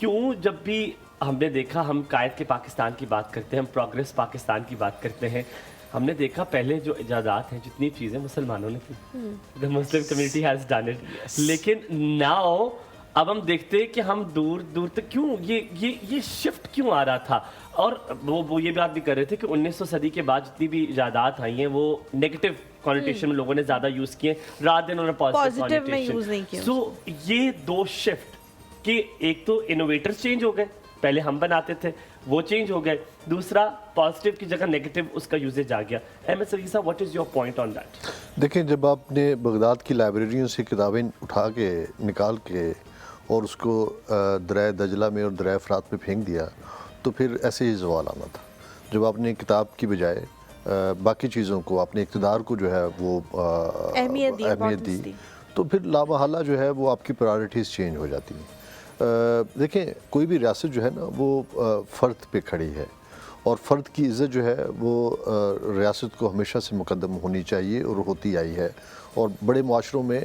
کیوں جب بھی ہم نے دیکھا، ہم قائد کے پاکستان کی بات کرتے ہیں، ہم پروگریس پاکستان کی بات کرتے ہیں، ہم نے دیکھا پہلے جو ایجادات ہیں، جتنی چیزیں مسلمانوں نے کی، the Muslim community has done it، لیکن ناؤ اب ہم دیکھتے ہیں کہ ہم دور دور تک کیوں یہ شفٹ کیوں آ رہا تھا. اور وہ یہ بات بھی کر رہے تھے کہ 1900 صدی کے بعد جتنی بھی ایجادات آئی ہیں وہ نیگیٹو کانوٹیشن میں لوگوں نے زیادہ یوز کیے رات دن انہوں نے پازیٹیو میں یوز نہیں کیا. سو یہ دو شفٹ کہ ایک تو انوویٹرز چینج ہو گئے، پہلے ہم بناتے تھے وہ چینج ہو گئے، دوسرا پازیٹیو کی جگہ نیگیٹو اس کا یوزیج آ گیا. ایم ایس علی صاحب، what is your point on that? دیکھیں، جب آپ نے بغداد کی لائبریریوں سے کتابیں اٹھا کے نکال کے اور اس کو دریائے دجلہ میں اور دریائے فرات میں پھینک دیا تو پھر ایسے ہی زوال آنا تھا. جب آپ نے کتاب کی بجائے باقی چیزوں کو، اپنے اقتدار کو جو ہے وہ اہمیت دی تو پھر لامحالہ جو ہے وہ آپ کی پرائرٹیز چینج ہو جاتی ہیں. دیکھیں، کوئی بھی ریاست جو ہے نا وہ فرد پہ کھڑی ہے، اور فرد کی عزت جو ہے وہ ریاست کو ہمیشہ سے مقدم ہونی چاہیے اور ہوتی آئی ہے، اور بڑے معاشروں میں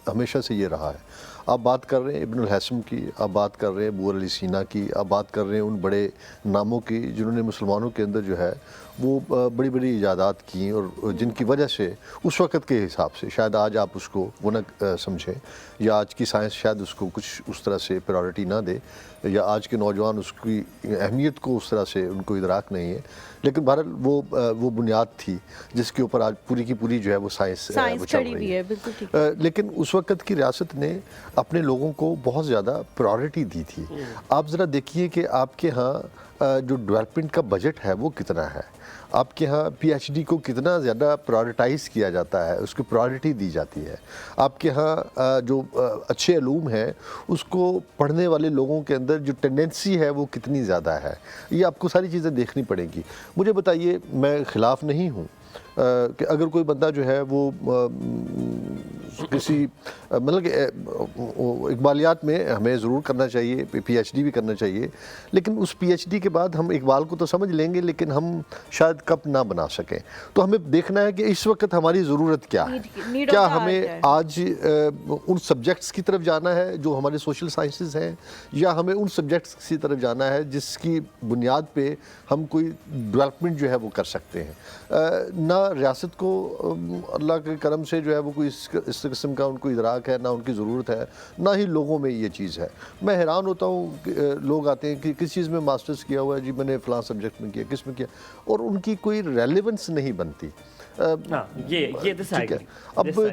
ہمیشہ سے یہ رہا ہے. آپ بات کر رہے ہیں ابن الحسم کی، آپ بات کر رہے ہیں ابو علی سینا کی، آپ بات کر رہے ہیں ان بڑے ناموں کی جنہوں نے مسلمانوں کے اندر جو ہے وہ بڑی بڑی ایجادات کی، اور جن کی وجہ سے اس وقت کے حساب سے شاید آج آپ اس کو وہ نہ سمجھیں، یا آج کی سائنس شاید اس کو کچھ اس طرح سے پرائرٹی نہ دے، یا آج کے نوجوان اس کی اہمیت کو اس طرح سے ان کو ادراک نہیں ہے. لیکن بہرحال وہ بنیاد تھی جس کے اوپر آج پوری کی پوری جو ہے وہ سائنس چل رہی ہے. لیکن اس وقت کی ریاست نے اپنے لوگوں کو بہت زیادہ پرائرٹی دی تھی. آپ ذرا دیکھیے کہ آپ کے ہاں جو ڈیولپمنٹ کا بجٹ ہے وہ کتنا ہے، آپ کے ہاں پی ایچ ڈی کو کتنا زیادہ پرائرٹائز کیا جاتا ہے، اس کو پرائرٹی دی جاتی ہے. آپ کے ہاں جو اچھے علوم ہیں اس کو پڑھنے والے لوگوں کے اندر جو ٹینڈنسی ہے وہ کتنی زیادہ ہے. یہ آپ کو ساری چیزیں دیکھنی پڑیں گی. مجھے بتائیے، میں خلاف نہیں ہوں کہ اگر کوئی بندہ جو ہے وہ کسی مطلب کہ اقبالیات میں ہمیں ضرور کرنا چاہیے، پی ایچ ڈی بھی کرنا چاہیے، لیکن اس پی ایچ ڈی کے بعد ہم اقبال کو تو سمجھ لیں گے لیکن ہم شاید کب نہ بنا سکیں. تو ہمیں دیکھنا ہے کہ اس وقت ہماری ضرورت کیا ہے. کیا ہمیں آج ان سبجیکٹس کی طرف جانا ہے جو ہمارے سوشل سائنسز ہیں، یا ہمیں ان سبجیکٹس کی طرف جانا ہے جس کی بنیاد پہ ہم کوئی ڈیولپمنٹ جو ہے وہ کر سکتے ہیں. نہ ریاست کو اللہ کے کرم سے جو ہے وہ کوئی اس قسم کا ان کو ادراک ہے، نہ ان کی ضرورت ہے، نہ ہی لوگوں میں یہ چیز ہے. میں حیران ہوتا ہوں کہ لوگ آتے ہیں کہ کس چیز میں ماسٹرز کیا ہوا ہے، جی میں نے فلاں سبجیکٹ میں کیا، کس میں کیا، اور ان کی کوئی ریلیونس نہیں بنتی. اب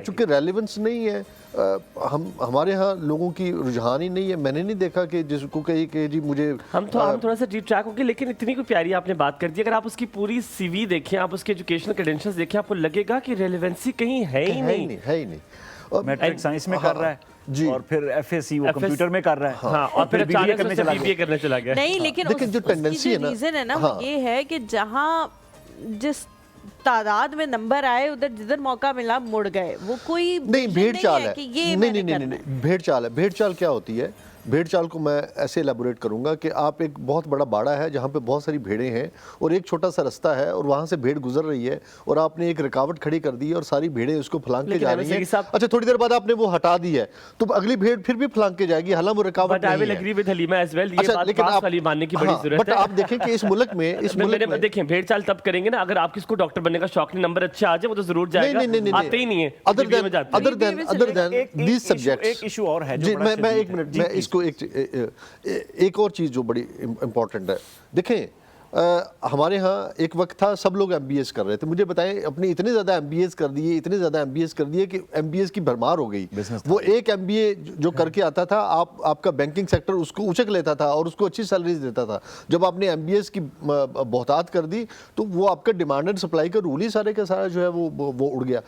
چونکہ ریلیونس نہیں ہے، ہمارے ہاں لوگوں کی رجحان ہی نہیں ہے. میں نے نہیں دیکھا کہ جس کو کہی کہ جی مجھے ہم تھوڑا سا ڈیپ ٹریک ہو گئے، لیکن اتنی کوئی پیاری آپ نے بات کر دی. اگر آپ اس کی پوری سی وی دیکھیں، آپ اس کے ایجوکیشنل کریڈینشلز دیکھیں، آپ کو لگے گا کہ ریلیونسی کہیں ہے ہی نہیں. میٹرک سائنس میں کر رہا ہے جی، اور پھر ایف ایس سی وہ کمپیوٹر میں کر رہا ہے، ہاں، اور پھر بی بی کرنے چلا گیا. نہیں، لیکن اس کی جو ریزن ہے نا وہ یہ ہے کہ جہاں جس تعداد میں نمبر آئے ادھر جدھر موقع ملا مڑ گئے. وہ کوئی نہیں بھیڑ چال ہے. نہیں، بھیڑ چال ہے. بھیڑ چال کیا ہوتی ہے؟ بھیڑ چال کو میں ایسے ایلیبوریٹ کروں گا کہ آپ ایک بہت بڑا باڑا ہے جہاں پہ بہت ساری بھیڑیں ہیں اور ایک چھوٹا سا رستہ ہے اور وہاں سے بھیڑ گزر رہی ہے اور آپ نے ایک رکاوٹ کھڑی کر دی ہے اور ساری بھیڑیں اس کو پھلانگ کے جا رہی ہیں. اچھا، تھوڑی دیر بعد آپ نے وہ ہٹا دی ہے تو اگلی بھیڑ پھر بھی پھلانگ کے جائے گی، حالانکہ وہ رکاوٹ نہیں ہے. لیکن آپ دیکھیں کہ اس ملک میں دیکھیں بھیڑ چال تب کریں گے نا اگر آپ کس کو ڈاکٹر بننے کا شوق نہیں، نمبر اچھا آ جائے وہ تو ضرور جائے گا. آتے ہی نہیں ہے. Other than these subjects. ایک ایشو اور ہے جو میں ایک منٹ میں اس کو ایک اور چیز جو بڑی امپورٹنٹ ہے. دیکھیں، ہمارے ہاں ایک وقت تھا سب لوگ ایم بی ایس کر رہے تھے. مجھے بتائیں، اپنے اتنے زیادہ ایم بی ایس کر دیے، اتنے زیادہ ایم بی ایس کر دیے کہ ایم بی ایس کی بھرمار ہو گئی. وہ ایک ایم بی اے جو کر کے آتا تھا، آپ کا بینکنگ سیکٹر اس کو اچک لیتا تھا اور اس کو اچھی سیلریز دیتا تھا. جب آپ نے ایم بی ایس کی بہتات کر دی تو وہ آپ کا ڈیمانڈ اینڈ سپلائی کا رول ہی سارے کا سارا جو ہے وہ اڑ گیا.